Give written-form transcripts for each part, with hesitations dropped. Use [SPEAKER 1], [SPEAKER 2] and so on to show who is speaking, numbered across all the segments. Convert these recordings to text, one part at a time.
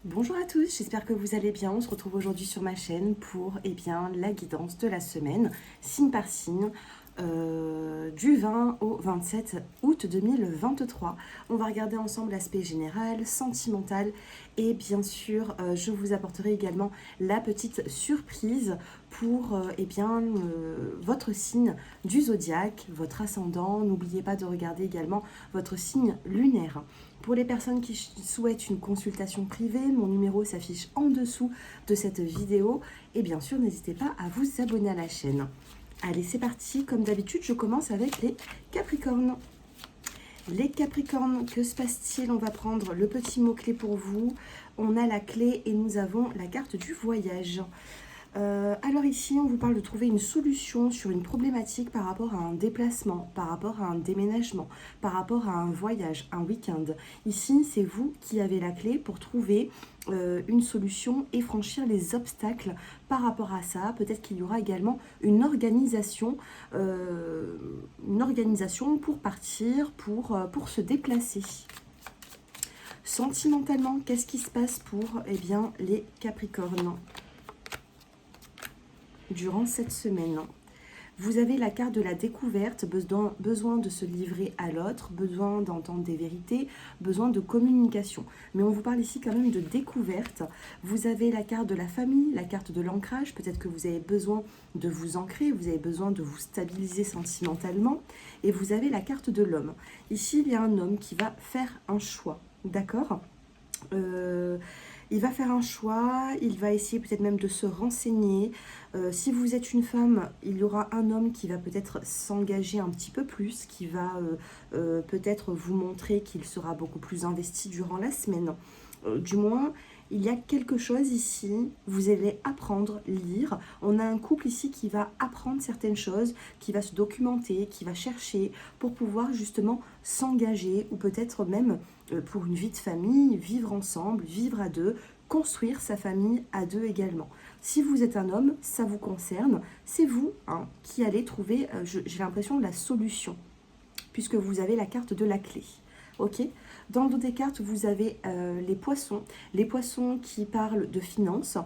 [SPEAKER 1] Bonjour à tous, j'espère que vous allez bien. On se retrouve aujourd'hui sur ma chaîne pour la guidance de la semaine, signe par signe, du 20 au 27 août 2023. On va regarder ensemble l'aspect général, sentimental et bien sûr, je vous apporterai également la petite surprise pour votre signe du zodiaque, votre ascendant. N'oubliez pas de regarder également votre signe lunaire. Pour les personnes qui souhaitent une consultation privée, mon numéro s'affiche en dessous de cette vidéo. Et bien sûr, n'hésitez pas à vous abonner à la chaîne. Allez, c'est parti. Comme d'habitude, je commence avec les Capricornes. Les Capricornes, que se passe-t-il? On va prendre le petit mot-clé pour vous. On a la clé et nous avons la carte du voyage. Alors ici, on vous parle de trouver une solution sur une problématique par rapport à un déplacement, par rapport à un déménagement, par rapport à un voyage, un week-end. Ici, c'est vous qui avez la clé pour trouver une solution et franchir les obstacles par rapport à ça. Peut-être qu'il y aura également une organisation pour partir, pour se déplacer. Sentimentalement, qu'est-ce qui se passe pour les Capricornes durant cette semaine? Vous avez la carte de la découverte, besoin de se livrer à l'autre, besoin d'entendre des vérités, besoin de communication. Mais on vous parle ici quand même de découverte. Vous avez la carte de la famille, la carte de l'ancrage. Peut-être que vous avez besoin de vous ancrer, vous avez besoin de vous stabiliser sentimentalement. Et vous avez la carte de l'homme. Ici, il y a un homme qui va faire un choix, d'accord ? Il va faire un choix, il va essayer peut-être même de se renseigner. Si vous êtes une femme, il y aura un homme qui va peut-être s'engager un petit peu plus, qui va peut-être vous montrer qu'il sera beaucoup plus investi durant la semaine. Du moins, il y a quelque chose ici, vous allez apprendre, lire. On a un couple ici qui va apprendre certaines choses, qui va se documenter, qui va chercher pour pouvoir justement s'engager ou peut-être même pour une vie de famille, vivre ensemble, vivre à deux, construire sa famille à deux également. Si vous êtes un homme, ça vous concerne, c'est vous qui allez trouver, j'ai l'impression, la solution, puisque vous avez la carte de la clé. Ok. Dans le dos des cartes, vous avez les poissons qui parlent de finances,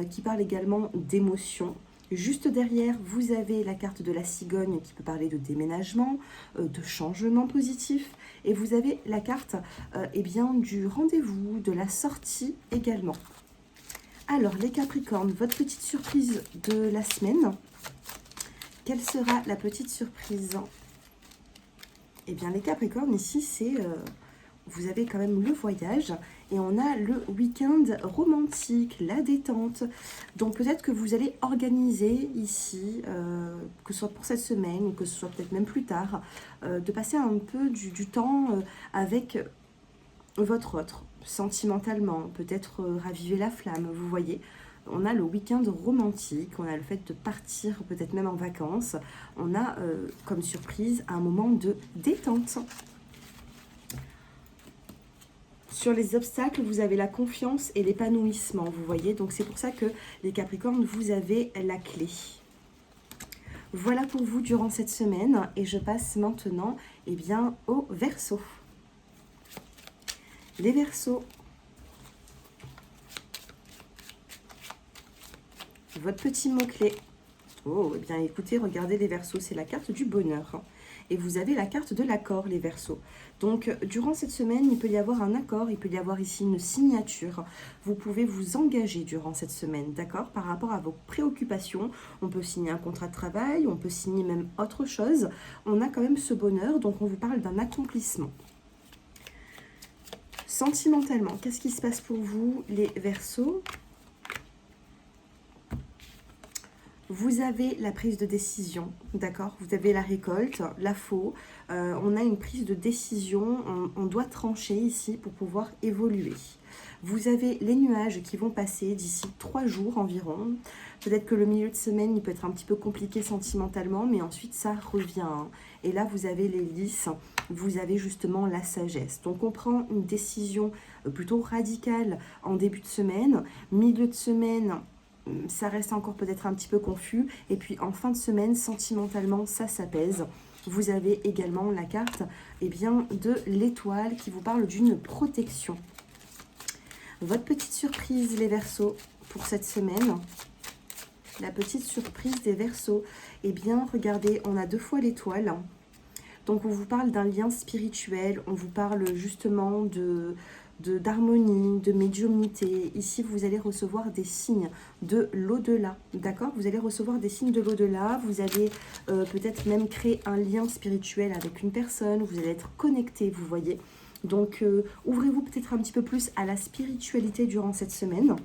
[SPEAKER 1] qui parlent également d'émotions. Juste derrière, vous avez la carte de la cigogne qui peut parler de déménagement, de changement positif. Et vous avez la carte du rendez-vous, de la sortie également. Alors, les Capricornes, votre petite surprise de la semaine. Quelle sera la petite surprise? Eh bien, les Capricornes, ici, c'est... vous avez quand même le voyage et on a le week-end romantique, la détente. Donc peut-être que vous allez organiser ici, que ce soit pour cette semaine ou que ce soit peut-être même plus tard, de passer un peu du temps avec votre autre, sentimentalement, peut-être raviver la flamme, vous voyez. On a le week-end romantique, on a le fait de partir peut-être même en vacances. On a comme surprise un moment de détente. Sur les obstacles, vous avez la confiance et l'épanouissement, vous voyez. Donc c'est pour ça que les Capricornes, vous avez la clé. Voilà pour vous durant cette semaine. Et je passe maintenant au Verseau. Les Verseaux. Votre petit mot-clé. Oh, eh bien écoutez, regardez les Verseaux, c'est la carte du bonheur. Et vous avez la carte de l'accord, les Verseaux. Donc, durant cette semaine, il peut y avoir un accord, il peut y avoir ici une signature. Vous pouvez vous engager durant cette semaine, d'accord? Par rapport à vos préoccupations, on peut signer un contrat de travail, on peut signer même autre chose. On a quand même ce bonheur, donc on vous parle d'un accomplissement. Sentimentalement, qu'est-ce qui se passe pour vous, les Verseaux? Vous avez la prise de décision, d'accord? Vous avez la récolte, la faux. On a une prise de décision, on doit trancher ici pour pouvoir évoluer. Vous avez les nuages qui vont passer d'ici 3 jours environ. Peut-être que le milieu de semaine, il peut être un petit peu compliqué sentimentalement, mais ensuite ça revient. Et là, vous avez les lys, vous avez justement la sagesse. Donc on prend une décision plutôt radicale en début de semaine, milieu de semaine, ça reste encore peut-être un petit peu confus. Et puis en fin de semaine, sentimentalement, ça s'apaise. Vous avez également la carte de l'étoile qui vous parle d'une protection. Votre petite surprise, les Verseaux, pour cette semaine. La petite surprise des Verseaux. Eh bien, regardez, on a 2 fois l'étoile. Donc, on vous parle d'un lien spirituel. On vous parle justement d'harmonie, de médiumnité. Ici, vous allez recevoir des signes de l'au-delà, d'accord? Vous allez recevoir des signes de l'au-delà. Vous allez peut-être même créer un lien spirituel avec une personne. Vous allez être connecté, vous voyez. Donc, ouvrez-vous peut-être un petit peu plus à la spiritualité durant cette semaine.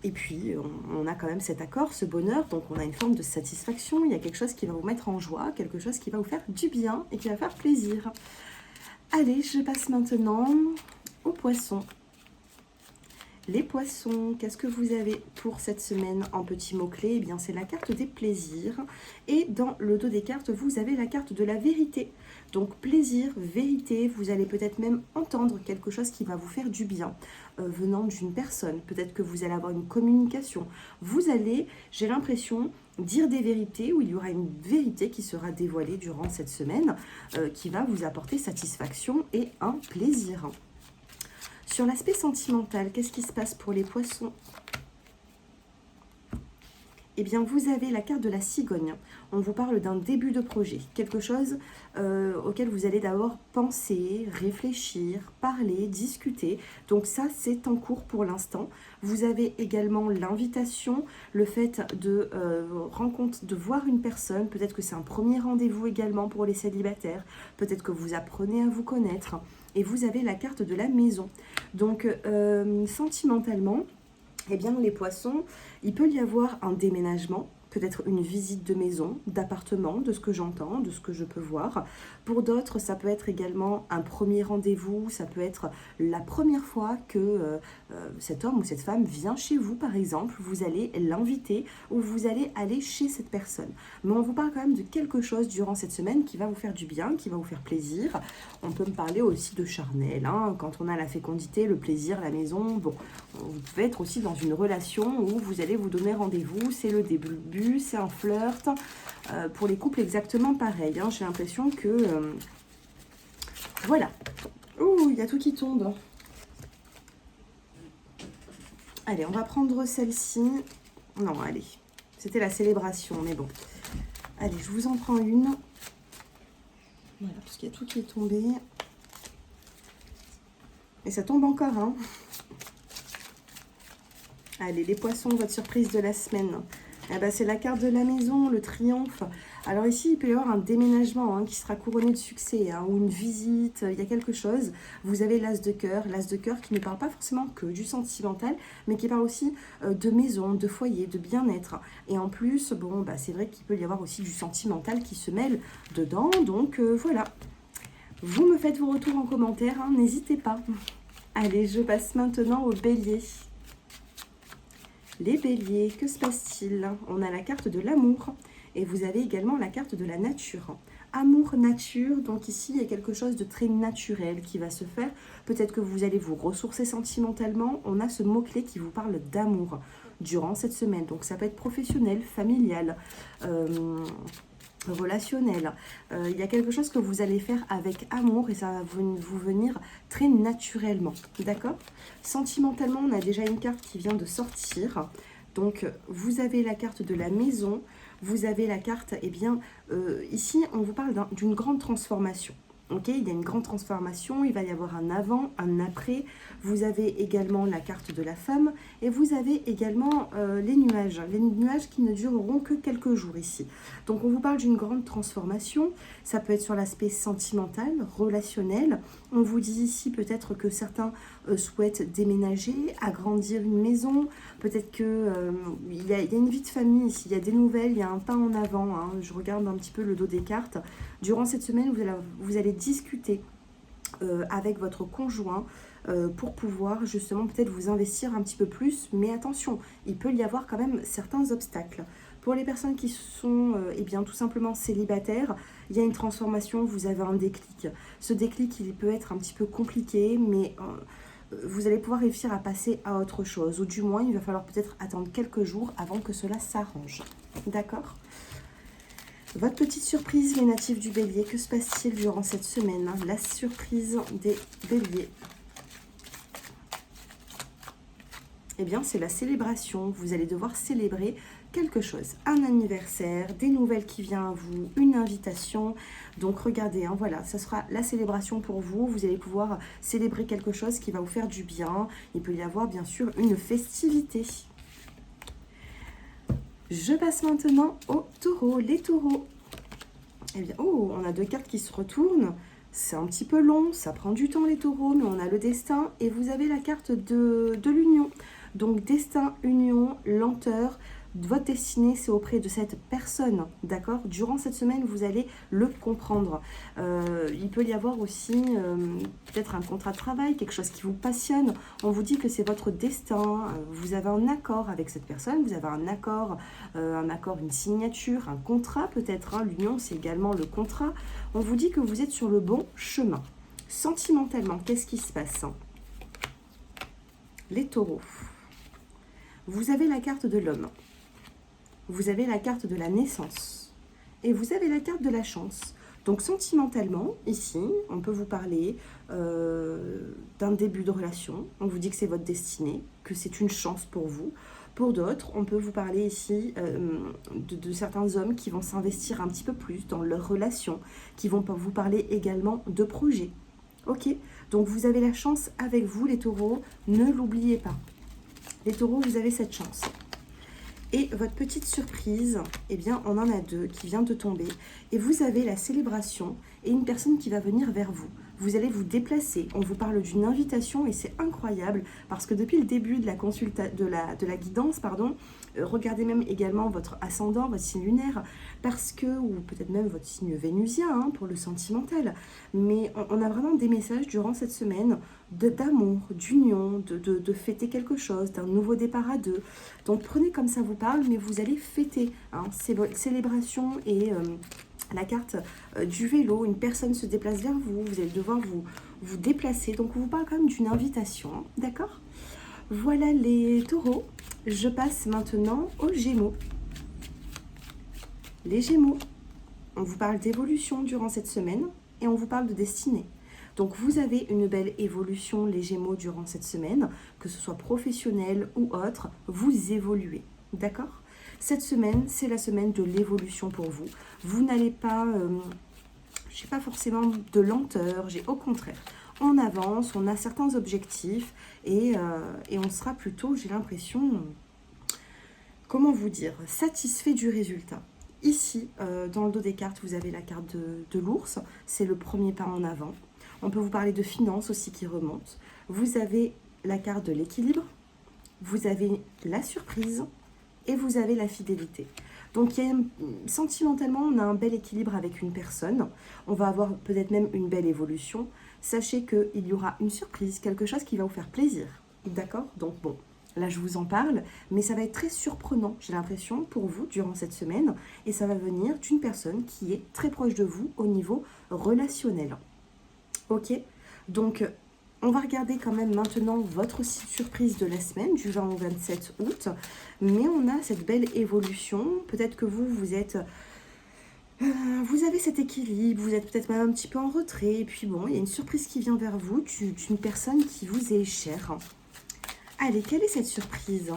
[SPEAKER 1] Et puis, on a quand même cet accord, ce bonheur, donc on a une forme de satisfaction. Il y a quelque chose qui va vous mettre en joie, quelque chose qui va vous faire du bien et qui va faire plaisir. Allez, je passe maintenant aux poissons. Les poissons, qu'est-ce que vous avez pour cette semaine en petits mots-clés? Eh bien, c'est la carte des plaisirs. Et dans le dos des cartes, vous avez la carte de la vérité. Donc, plaisir, vérité, vous allez peut-être même entendre quelque chose qui va vous faire du bien venant d'une personne. Peut-être que vous allez avoir une communication. Vous allez, j'ai l'impression, dire des vérités, où il y aura une vérité qui sera dévoilée durant cette semaine, qui va vous apporter satisfaction et un plaisir. Sur l'aspect sentimental, qu'est-ce qui se passe pour les poissons? Eh bien, vous avez la carte de la cigogne. On vous parle d'un début de projet, quelque chose auquel vous allez d'abord penser, réfléchir, parler, discuter. Donc ça, c'est en cours pour l'instant. Vous avez également l'invitation, le fait de rencontre, de voir une personne. Peut-être que c'est un premier rendez-vous également pour les célibataires. Peut-être que vous apprenez à vous connaître. Et vous avez la carte de la maison. Donc, sentimentalement, eh bien, les poissons, il peut y avoir un déménagement, peut-être une visite de maison, d'appartement, de ce que j'entends, de ce que je peux voir. Pour d'autres, ça peut être également un premier rendez-vous, ça peut être la première fois que cet homme ou cette femme vient chez vous, par exemple. Vous allez l'inviter ou vous allez aller chez cette personne. Mais on vous parle quand même de quelque chose durant cette semaine qui va vous faire du bien, qui va vous faire plaisir. On peut me parler aussi de charnel, hein, quand on a la fécondité, le plaisir, la maison. Bon, vous pouvez être aussi dans une relation où vous allez vous donner rendez-vous, c'est le début, c'est un flirt. Pour les couples, exactement pareil. Hein. J'ai l'impression que... voilà. Ouh, il y a tout qui tombe. Allez, on va prendre celle-ci. Non, allez. C'était la célébration, mais bon. Allez, je vous en prends une. Voilà, parce qu'il y a tout qui est tombé. Et ça tombe encore, hein. Allez, les poissons, votre surprise de la semaine. Eh ben, c'est la carte de la maison, le triomphe. Alors ici, il peut y avoir un déménagement qui sera couronné de succès, hein, ou une visite, il y a quelque chose. Vous avez l'as de cœur qui ne parle pas forcément que du sentimental, mais qui parle aussi de maison, de foyer, de bien-être. Et en plus, bon, bah, c'est vrai qu'il peut y avoir aussi du sentimental qui se mêle dedans, donc voilà. Vous me faites vos retours en commentaire, hein, n'hésitez pas. Allez, je passe maintenant au bélier. Les béliers, que se passe-t-il? On a la carte de l'amour et vous avez également la carte de la nature. Amour, nature, donc ici il y a quelque chose de très naturel qui va se faire. Peut-être que vous allez vous ressourcer sentimentalement. On a ce mot-clé qui vous parle d'amour durant cette semaine. Donc ça peut être professionnel, familial, relationnel. Il y a quelque chose que vous allez faire avec amour et ça va vous venir très naturellement, d'accord? Sentimentalement, on a déjà une carte qui vient de sortir. Donc, vous avez la carte de la maison, vous avez la carte, eh bien, ici, on vous parle d'une grande transformation. Ok, il y a une grande transformation, il va y avoir un avant, un après. Vous avez également la carte de la femme et vous avez également les nuages qui ne dureront que quelques jours ici. Donc on vous parle d'une grande transformation, ça peut être sur l'aspect sentimental, relationnel. On vous dit ici peut-être que certains souhaitent déménager, agrandir une maison, peut-être qu'il y a une vie de famille ici, il y a des nouvelles, il y a un pas en avant. Hein. Je regarde un petit peu le dos des cartes. Durant cette semaine, vous allez discuter avec votre conjoint pour pouvoir justement peut-être vous investir un petit peu plus. Mais attention, il peut y avoir quand même certains obstacles. Pour les personnes qui sont eh bien, tout simplement célibataires, il y a une transformation, vous avez un déclic. Ce déclic, il peut être un petit peu compliqué, mais vous allez pouvoir réussir à passer à autre chose. Ou du moins, il va falloir peut-être attendre quelques jours avant que cela s'arrange. D'accord ? Votre petite surprise, les natifs du bélier, que se passe-t-il durant cette semaine? La surprise des béliers. eh bien, c'est la célébration. Vous allez devoir célébrer quelque chose. Un anniversaire, des nouvelles qui viennent à vous, une invitation. Donc, regardez, hein, voilà, ça sera la célébration pour vous. Vous allez pouvoir célébrer quelque chose qui va vous faire du bien. Il peut y avoir, bien sûr, une festivité. Je passe maintenant aux taureaux. Les taureaux. Eh bien, oh, on a deux cartes qui se retournent. C'est un petit peu long, ça prend du temps les taureaux, mais on a le destin et vous avez la carte de l'union. Donc destin, union, lenteur, votre destinée c'est auprès de cette personne, d'accord? Durant cette semaine, vous allez le comprendre. Il peut y avoir aussi peut-être un contrat de travail, quelque chose qui vous passionne. On vous dit que c'est votre destin, vous avez un accord avec cette personne, vous avez un accord, une signature, un contrat peut-être. Hein. L'union c'est également le contrat. On vous dit que vous êtes sur le bon chemin. Sentimentalement, qu'est-ce qui se passe? Les taureaux. Vous avez la carte de l'homme. Vous avez la carte de la naissance. Et vous avez la carte de la chance. Donc sentimentalement, ici, on peut vous parler d'un début de relation. On vous dit que c'est votre destinée, que c'est une chance pour vous. Pour d'autres, on peut vous parler ici de certains hommes qui vont s'investir un petit peu plus dans leur relation, qui vont vous parler également de projets. Ok, donc vous avez la chance avec vous les taureaux, ne l'oubliez pas. Les taureaux, vous avez cette chance. Et votre petite surprise, eh bien, on en a deux qui vient de tomber. Et vous avez la célébration et une personne qui va venir vers vous. Vous allez vous déplacer. On vous parle d'une invitation et c'est incroyable parce que depuis le début de la guidance, regardez même également votre ascendant, votre signe lunaire, parce que, ou peut-être même votre signe vénusien hein, pour le sentimental. Mais on a vraiment des messages durant cette semaine d'amour, d'union, de fêter quelque chose, d'un nouveau départ à deux. Donc prenez comme ça vous parle, mais vous allez fêter. Hein, c'est votre célébration et la carte du vélo, une personne se déplace vers vous, vous allez devoir vous déplacer. Donc on vous parle quand même d'une invitation, hein, d'accord? Voilà les taureaux. Je passe maintenant aux gémeaux. Les gémeaux, on vous parle d'évolution durant cette semaine et on vous parle de destinée. Donc vous avez une belle évolution les gémeaux durant cette semaine, que ce soit professionnel ou autre, vous évoluez, d'accord? Cette semaine, c'est la semaine de l'évolution pour vous. Vous n'allez pas, j'ai pas forcément de lenteur, j'ai au contraire. On avance, on a certains objectifs et on sera plutôt, j'ai l'impression, comment vous dire, satisfait du résultat. Ici, dans le dos des cartes, vous avez la carte de l'ours, c'est le premier pas en avant. On peut vous parler de finances aussi qui remontent. Vous avez la carte de l'équilibre, vous avez la surprise et vous avez la fidélité. Donc sentimentalement, on a un bel équilibre avec une personne. On va avoir peut-être même une belle évolution. Sachez qu'il y aura une surprise, quelque chose qui va vous faire plaisir. D'accord? Donc bon, là je vous en parle, mais ça va être très surprenant, j'ai l'impression, pour vous durant cette semaine. Et ça va venir d'une personne qui est très proche de vous au niveau relationnel. Ok, donc on va regarder quand même maintenant votre surprise de la semaine, du 20 au 27 août. Mais on a cette belle évolution. Peut-être que vous êtes... vous avez cet équilibre, vous êtes peut-être même un petit peu en retrait. Et puis bon, il y a une surprise qui vient vers vous d'une personne qui vous est chère. Allez, quelle est cette surprise ?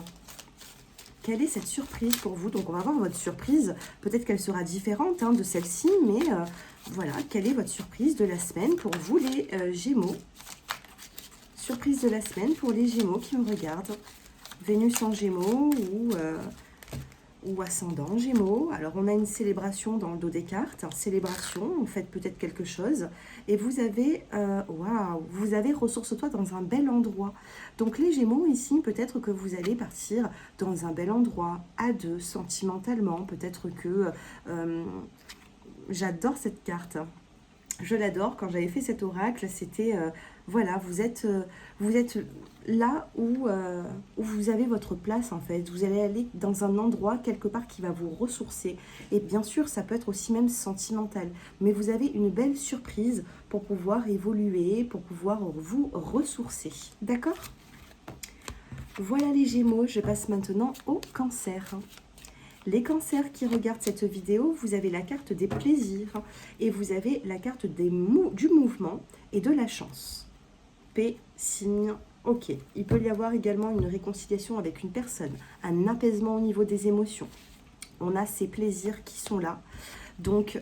[SPEAKER 1] Quelle est cette surprise pour vous? Donc on va voir votre surprise. Peut-être qu'elle sera différente hein, de celle-ci, mais voilà, quelle est votre surprise de la semaine pour vous les Gémeaux? Surprise de la semaine pour les Gémeaux qui me regardent. Vénus en Gémeaux ou ascendant Gémeaux. Alors on a une célébration dans le dos des cartes. Célébration, vous faites peut-être quelque chose. Et vous avez, waouh, vous avez ressource-toi dans un bel endroit. Donc les Gémeaux ici, peut-être que vous allez partir dans un bel endroit, à deux, sentimentalement. Peut-être que, j'adore cette carte. Je l'adore. Quand j'avais fait cet oracle, c'était, voilà, vous êtes là où vous avez votre place en fait. Vous allez aller dans un endroit quelque part qui va vous ressourcer. Et bien sûr, ça peut être aussi même sentimental. Mais vous avez une belle surprise pour pouvoir évoluer, pour pouvoir vous ressourcer. D'accord ? Voilà les Gémeaux, je passe maintenant au Cancer. Les cancers qui regardent cette vidéo, vous avez la carte des plaisirs et vous avez la carte du mouvement et de la chance. Paix, signe, Ok, il peut y avoir également une réconciliation avec une personne, un apaisement au niveau des émotions. On a ces plaisirs qui sont là. Donc,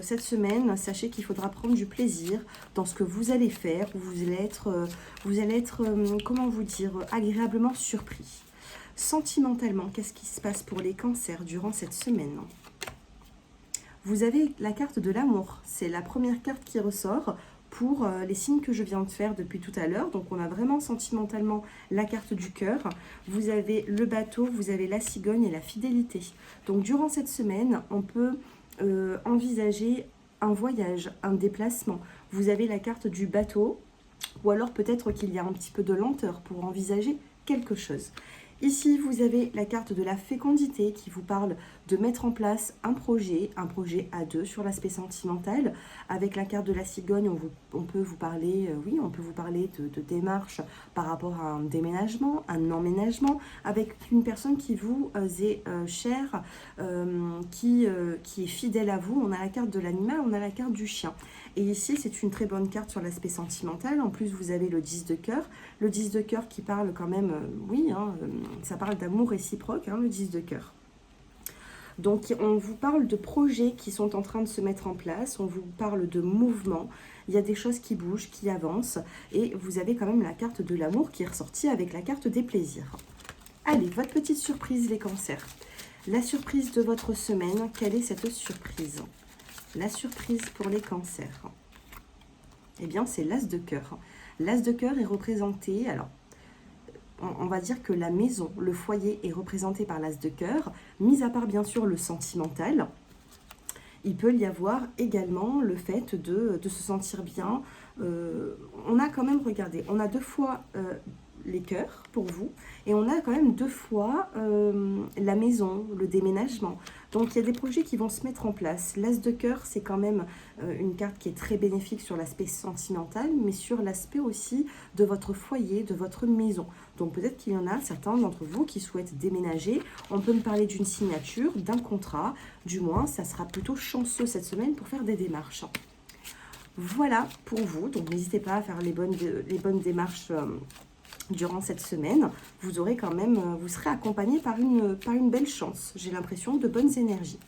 [SPEAKER 1] cette semaine, sachez qu'il faudra prendre du plaisir dans ce que vous allez faire. Vous allez être comment vous dire, agréablement surpris. Sentimentalement, qu'est-ce qui se passe pour les cancers durant cette semaine? Vous avez la carte de l'amour. C'est la première carte qui ressort pour les signes que je viens de faire depuis tout à l'heure. Donc, on a vraiment sentimentalement la carte du cœur. Vous avez le bateau, vous avez la cigogne et la fidélité. Donc, durant cette semaine, on peut envisager un voyage, un déplacement. Vous avez la carte du bateau, ou alors peut-être qu'il y a un petit peu de lenteur pour envisager quelque chose. Ici, vous avez la carte de la fécondité qui vous parle de mettre en place un projet à deux sur l'aspect sentimental. Avec la carte de la cigogne, on peut vous parler, on peut vous parler de démarches par rapport à un déménagement, un emménagement, avec une personne qui vous est chère, qui est fidèle à vous. On a la carte de l'animal, on a la carte du chien. Et ici, c'est une très bonne carte sur l'aspect sentimental. En plus, vous avez le 10 de cœur. Le 10 de cœur qui parle quand même, ça parle d'amour réciproque, le 10 de cœur. Donc, on vous parle de projets qui sont en train de se mettre en place. On vous parle de mouvement. Il y a des choses qui bougent, qui avancent. Et vous avez quand même la carte de l'amour qui est ressortie avec la carte des plaisirs. Allez, votre petite surprise, les cancers. La surprise de votre semaine, quelle est cette surprise ? La surprise pour les cancers, eh bien, c'est l'as de cœur. L'as de cœur est représenté, alors, on va dire que la maison, le foyer est représenté par l'as de cœur, mis à part bien sûr le sentimental. Il peut y avoir également le fait de se sentir bien. On a quand même, regardez, on a 2 fois les cœurs pour vous et on a quand même 2 fois la maison, le déménagement. Donc il y a des projets qui vont se mettre en place. L'as de cœur, c'est quand même une carte qui est très bénéfique sur l'aspect sentimental, mais sur l'aspect aussi de votre foyer, de votre maison. Donc peut-être qu'il y en a certains d'entre vous qui souhaitent déménager. On peut me parler d'une signature, d'un contrat. Du moins, ça sera plutôt chanceux cette semaine pour faire des démarches. Voilà pour vous. Donc n'hésitez pas à faire les bonnes démarches durant cette semaine. Vous aurez quand même, vous serez accompagné par une belle chance. J'ai l'impression de bonnes énergies.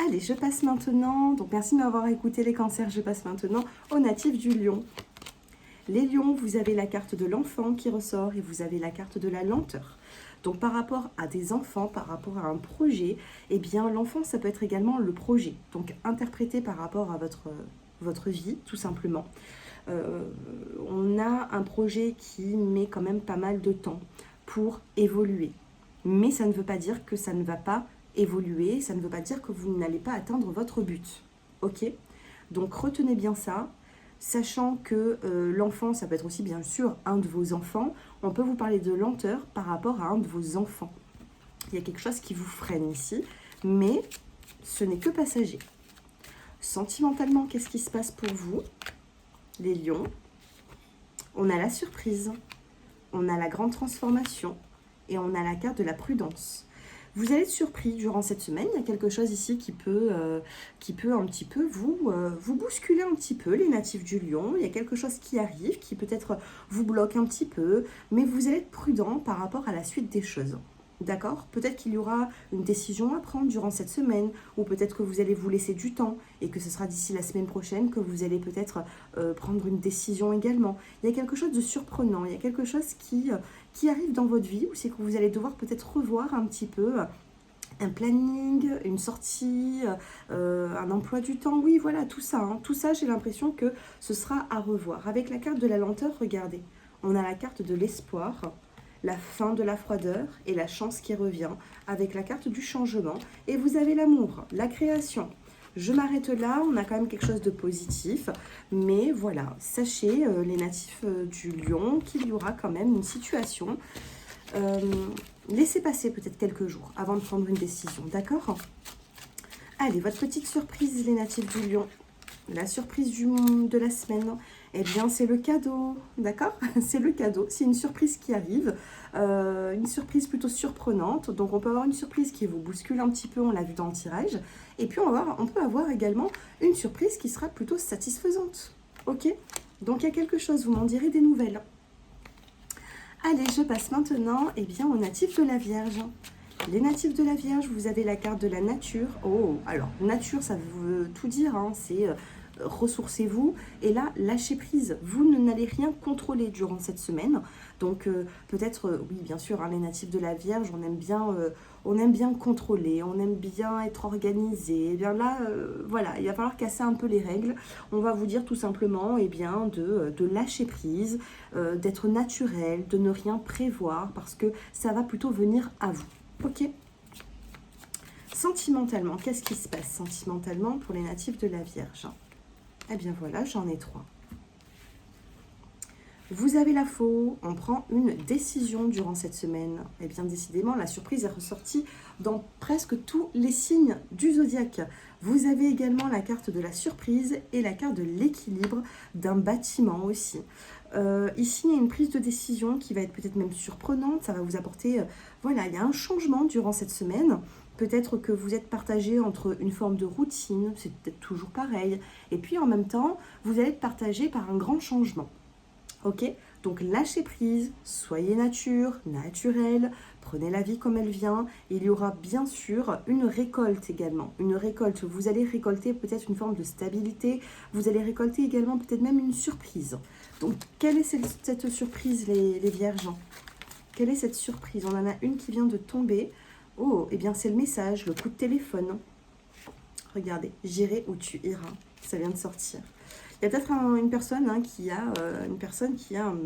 [SPEAKER 1] Allez, je passe maintenant, donc merci de m'avoir écouté les cancers, je passe maintenant aux natifs du lion. Les lions, vous avez la carte de l'enfant qui ressort et vous avez la carte de la lenteur. Donc par rapport à des enfants, par rapport à un projet, eh bien l'enfant ça peut être également le projet. Donc interprété par rapport à votre vie tout simplement. On a un projet qui met quand même pas mal de temps pour évoluer. Mais ça ne veut pas dire que ça ne va pas évoluer, ça ne veut pas dire que vous n'allez pas atteindre votre but. Ok ? Donc retenez bien ça, sachant que l'enfant, ça peut être aussi bien sûr un de vos enfants. On peut vous parler de lenteur par rapport à un de vos enfants. Il y a quelque chose qui vous freine ici, mais ce n'est que passager. Sentimentalement, qu'est-ce qui se passe pour vous ? Les lions, on a la surprise, on a la grande transformation et on a la carte de la prudence. Vous allez être surpris durant cette semaine, il y a quelque chose ici qui peut un petit peu vous bousculer un petit peu, les natifs du lion. Il y a quelque chose qui arrive, qui peut-être vous bloque un petit peu, mais vous allez être prudent par rapport à la suite des choses. D'accord ? Peut-être qu'il y aura une décision à prendre durant cette semaine, ou peut-être que vous allez vous laisser du temps, et que ce sera d'ici la semaine prochaine que vous allez peut-être prendre une décision également. Il y a quelque chose de surprenant, il y a quelque chose qui arrive dans votre vie, où c'est que vous allez devoir peut-être revoir un petit peu un planning, une sortie, un emploi du temps. Oui, voilà, tout ça. Tout ça, j'ai l'impression que ce sera à revoir. Avec la carte de la lenteur, regardez, on a la carte de l'espoir, la fin de la froideur et la chance qui revient avec la carte du changement. Et vous avez l'amour, la création. Je m'arrête là, on a quand même quelque chose de positif. Mais voilà, sachez, les natifs du lion, qu'il y aura quand même une situation. Laissez passer peut-être quelques jours avant de prendre une décision, d'accord ? Allez, votre petite surprise, les natifs du lion. La surprise de la semaine, eh bien c'est le cadeau, d'accord ? C'est le cadeau, c'est une surprise qui arrive, une surprise plutôt surprenante. Donc on peut avoir une surprise qui vous bouscule un petit peu, on l'a vu dans le tirage. Et puis on peut avoir également une surprise qui sera plutôt satisfaisante, ok ? Donc il y a quelque chose, vous m'en direz des nouvelles. Allez, je passe maintenant aux natifs de la Vierge. Les natifs de la Vierge, vous avez la carte de la nature. Oh, alors, nature, ça veut tout dire, hein, c'est ressourcez-vous. Et là, lâchez prise. Vous n'allez rien contrôler durant cette semaine. Donc, peut-être, oui, bien sûr, hein, les natifs de la Vierge, on aime bien contrôler, on aime bien être organisé. Et bien là, voilà, il va falloir casser un peu les règles. On va vous dire tout simplement de lâcher prise, d'être naturel, de ne rien prévoir, parce que ça va plutôt venir à vous. Ok. Sentimentalement, qu'est-ce qui se passe sentimentalement pour les natifs de la Vierge? Eh bien voilà, j'en ai 3. Vous avez la faux, on prend une décision durant cette semaine. Et bien décidément, la surprise est ressortie dans presque tous les signes du zodiaque. Vous avez également la carte de la surprise et la carte de l'équilibre d'un bâtiment aussi. Ici, il y a une prise de décision qui va être peut-être même surprenante. Ça va vous apporter, voilà, il y a un changement durant cette semaine. Peut-être que vous êtes partagé entre une forme de routine, c'est peut-être toujours pareil. Et puis en même temps, vous allez être partagé par un grand changement. Ok, donc lâchez prise, soyez naturel, prenez la vie comme elle vient. Il y aura bien sûr une récolte également. Une récolte, vous allez récolter peut-être une forme de stabilité. Vous allez récolter également peut-être même une surprise. Donc quelle est cette surprise les vierges? Quelle est cette surprise? On en a une qui vient de tomber. Oh, eh bien c'est le message, le coup de téléphone. Regardez, j'irai où tu iras. Ça vient de sortir. Il y a peut-être une personne qui a,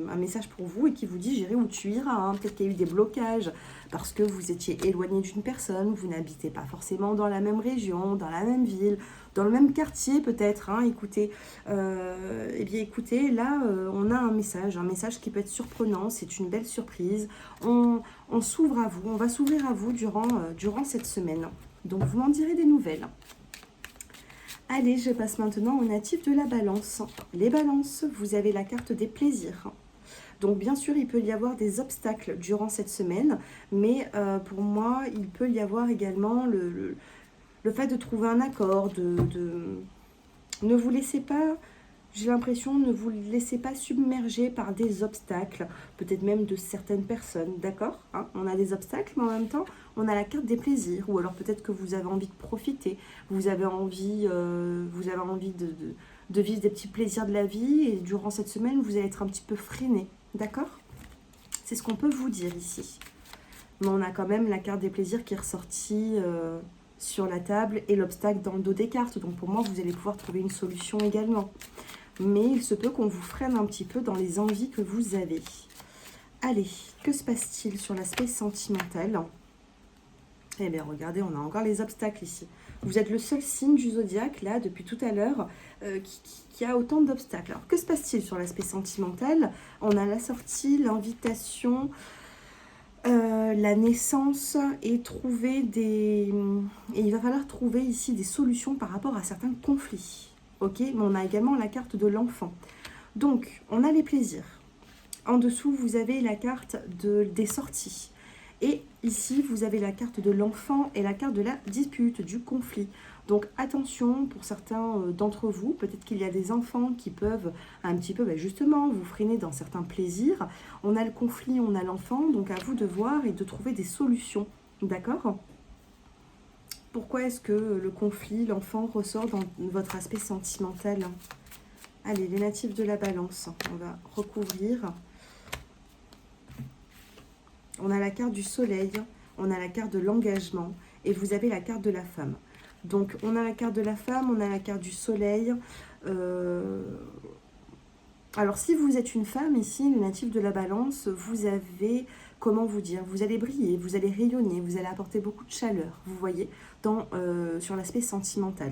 [SPEAKER 1] un message pour vous et qui vous dit j'irai où tu iras. Hein. Peut-être qu'il y a eu des blocages parce que vous étiez éloigné d'une personne, vous n'habitez pas forcément dans la même région, dans la même ville, dans le même quartier peut-être. Hein. Écoutez, eh bien écoutez, là on a un message qui peut être surprenant, c'est une belle surprise. On s'ouvre à vous, on va s'ouvrir à vous durant cette semaine. Donc vous m'en direz des nouvelles. Allez, je passe maintenant aux natifs de la balance. Les balances, vous avez la carte des plaisirs. Donc bien sûr, il peut y avoir des obstacles durant cette semaine, mais pour moi, il peut y avoir également le fait de trouver un accord, ne vous laissez pas, j'ai l'impression, ne vous laissez pas submerger par des obstacles, peut-être même de certaines personnes, d'accord, hein? On a des obstacles, mais en même temps, on a la carte des plaisirs, ou alors peut-être que vous avez envie de profiter, vous avez envie de vivre des petits plaisirs de la vie, et durant cette semaine, vous allez être un petit peu freiné, d'accord? C'est ce qu'on peut vous dire ici. Mais on a quand même la carte des plaisirs qui est ressortie sur la table et l'obstacle dans le dos des cartes. Donc pour moi, vous allez pouvoir trouver une solution également. Mais il se peut qu'on vous freine un petit peu dans les envies que vous avez. Allez, que se passe-t-il sur l'aspect sentimental? Eh bien, regardez, on a encore les obstacles ici. Vous êtes le seul signe du zodiaque, là, depuis tout à l'heure, qui a autant d'obstacles. Alors, que se passe-t-il sur l'aspect sentimental? On a la sortie, l'invitation, la naissance et il va falloir trouver ici des solutions par rapport à certains conflits. Ok, mais on a également la carte de l'enfant. Donc, on a les plaisirs. En dessous, vous avez la carte des sorties. Et ici, vous avez la carte de l'enfant et la carte de la dispute, du conflit. Donc, attention pour certains d'entre vous. Peut-être qu'il y a des enfants qui peuvent un petit peu, justement, vous freiner dans certains plaisirs. On a le conflit, on a l'enfant. Donc, à vous de voir et de trouver des solutions. D'accord ? Pourquoi est-ce que le conflit, l'enfant ressort dans votre aspect sentimental? Allez, les natifs de la balance, on va recouvrir. On a la carte du soleil, on a la carte de l'engagement et vous avez la carte de la femme. Donc, on a la carte de la femme, on a la carte du soleil. Alors, si vous êtes une femme ici, le natif de la balance, vous avez... Comment vous dire? Vous allez briller, vous allez rayonner, vous allez apporter beaucoup de chaleur, vous voyez, sur l'aspect sentimental.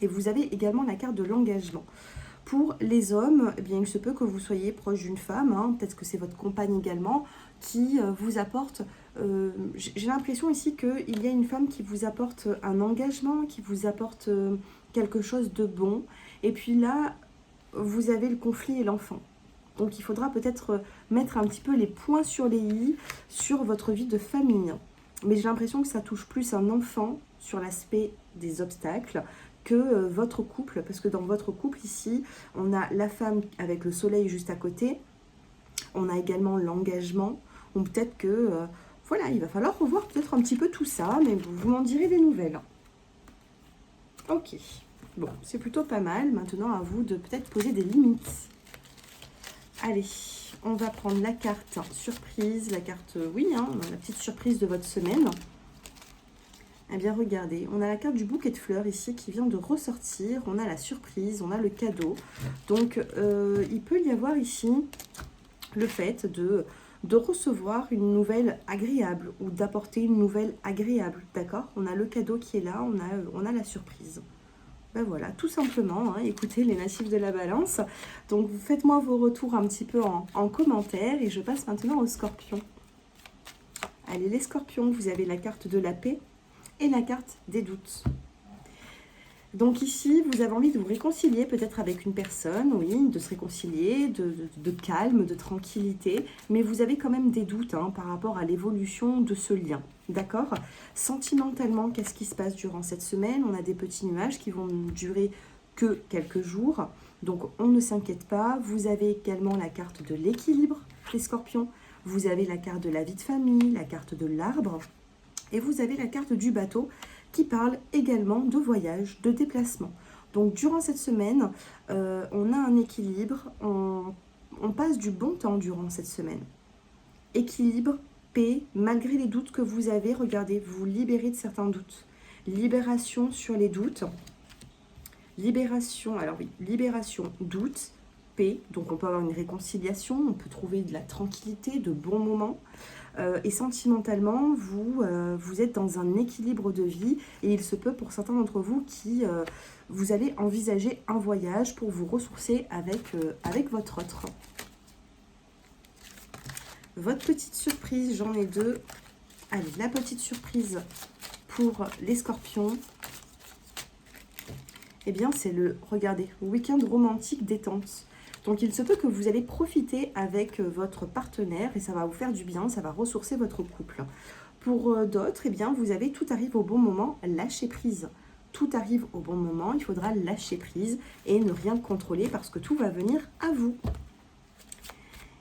[SPEAKER 1] Et vous avez également la carte de l'engagement. Pour les hommes, eh bien, il se peut que vous soyez proche d'une femme, hein, peut-être que c'est votre compagne également, qui vous apporte... j'ai l'impression ici qu'il y a une femme qui vous apporte un engagement, qui vous apporte quelque chose de bon. Et puis là, vous avez le conflit et l'enfant. Donc il faudra peut-être mettre un petit peu les points sur les i sur votre vie de famille. Mais j'ai l'impression que ça touche plus un enfant sur l'aspect des obstacles que votre couple. Parce que dans votre couple ici, on a la femme avec le soleil juste à côté. On a également l'engagement, ou peut-être que, voilà, il va falloir revoir peut-être un petit peu tout ça, mais vous m'en direz des nouvelles. Ok, bon, c'est plutôt pas mal. Maintenant, à vous de peut-être poser des limites. Allez, on va prendre la carte surprise, la carte, oui, hein, la petite surprise de votre semaine. Eh bien, regardez, on a la carte du bouquet de fleurs ici qui vient de ressortir. On a la surprise, on a le cadeau. Donc, il peut y avoir ici le fait de recevoir une nouvelle agréable ou d'apporter une nouvelle agréable, d'accord? On a le cadeau qui est là, on a la surprise. Ben voilà, tout simplement, hein, écoutez les natifs de la balance. Donc, faites-moi vos retours un petit peu en commentaire et je passe maintenant aux scorpions. Allez, les scorpions, vous avez la carte de la paix et la carte des doutes. Donc ici, vous avez envie de vous réconcilier peut-être avec une personne, oui, de se réconcilier, de calme, de tranquillité, mais vous avez quand même des doutes hein, par rapport à l'évolution de ce lien, d'accord? Sentimentalement, qu'est-ce qui se passe durant cette semaine? On a des petits nuages qui vont durer que quelques jours, donc on ne s'inquiète pas. Vous avez également la carte de l'équilibre, les scorpions. Vous avez la carte de la vie de famille, la carte de l'arbre, et vous avez la carte du bateau, qui parle également de voyage, de déplacement. Donc durant cette semaine, on a un équilibre, on passe du bon temps durant cette semaine. Équilibre, paix, malgré les doutes que vous avez, regardez, vous vous libérez de certains doutes. Libération sur les doutes. Libération, alors oui, libération, doute, paix. Donc on peut avoir une réconciliation, on peut trouver de la tranquillité, de bons moments. Et sentimentalement, vous êtes dans un équilibre de vie et il se peut pour certains d'entre vous qui vous allez envisager un voyage pour vous ressourcer avec votre autre. Votre petite surprise, j'en ai deux. Allez, la petite surprise pour les scorpions. Eh bien, c'est le, regardez, week-end romantique détente. Donc, il se peut que vous allez profiter avec votre partenaire et ça va vous faire du bien, ça va ressourcer votre couple. Pour d'autres, eh bien, vous avez tout arrive au bon moment, lâcher prise. Tout arrive au bon moment, il faudra lâcher prise et ne rien contrôler parce que tout va venir à vous.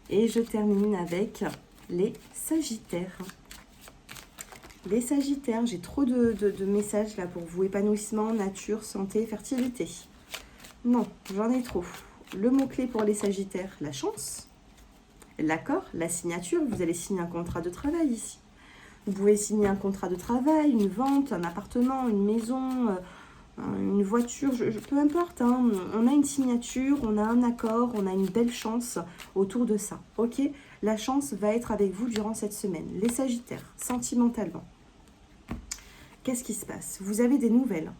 [SPEAKER 1] Et je termine avec les Sagittaires. Les Sagittaires, j'ai trop de messages là pour vous. Épanouissement, nature, santé, fertilité. Non, j'en ai trop. Le mot-clé pour les Sagittaires, la chance, l'accord, la signature. Vous allez signer un contrat de travail ici. Vous pouvez signer un contrat de travail, une vente, un appartement, une maison, une voiture, peu importe. Hein. On a une signature, on a un accord, on a une belle chance autour de ça. Ok, la chance va être avec vous durant cette semaine. Les Sagittaires, sentimentalement. Qu'est-ce qui se passe? Vous avez des nouvelles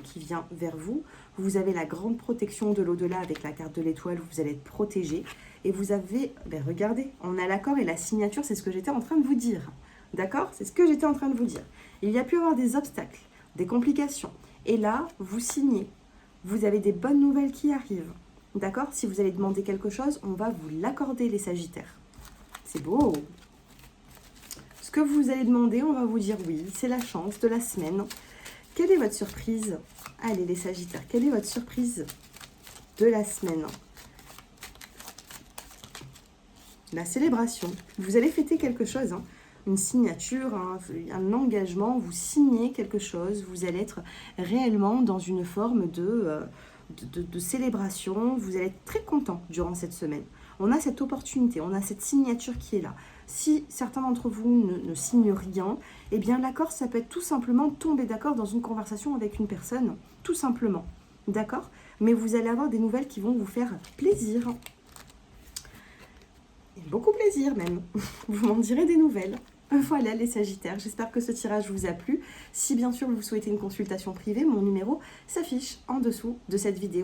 [SPEAKER 1] qui viennent vers vous. Vous avez la grande protection de l'au-delà avec la carte de l'étoile, vous allez être protégé. Et vous avez, regardez, on a l'accord et la signature, c'est ce que j'étais en train de vous dire. D'accord? C'est ce que j'étais en train de vous dire. Il y a pu avoir des obstacles, des complications. Et là, vous signez. Vous avez des bonnes nouvelles qui arrivent. D'accord? Si vous allez demander quelque chose, on va vous l'accorder, les Sagittaires. C'est beau! Ce que vous allez demander, on va vous dire oui, c'est la chance de la semaine. Quelle est votre surprise? Allez, les Sagittaires, quelle est votre surprise de la semaine? La célébration. Vous allez fêter quelque chose, hein. Une signature, un engagement, vous signez quelque chose, vous allez être réellement dans une forme de célébration, vous allez être très content durant cette semaine. On a cette opportunité, on a cette signature qui est là. Si certains d'entre vous ne signent rien, eh bien l'accord, ça peut être tout simplement tomber d'accord dans une conversation avec une personne, tout simplement, d'accord? Mais vous allez avoir des nouvelles qui vont vous faire plaisir. Et beaucoup plaisir même, vous m'en direz des nouvelles. Voilà les Sagittaires, j'espère que ce tirage vous a plu. Si bien sûr vous souhaitez une consultation privée, mon numéro s'affiche en dessous de cette vidéo.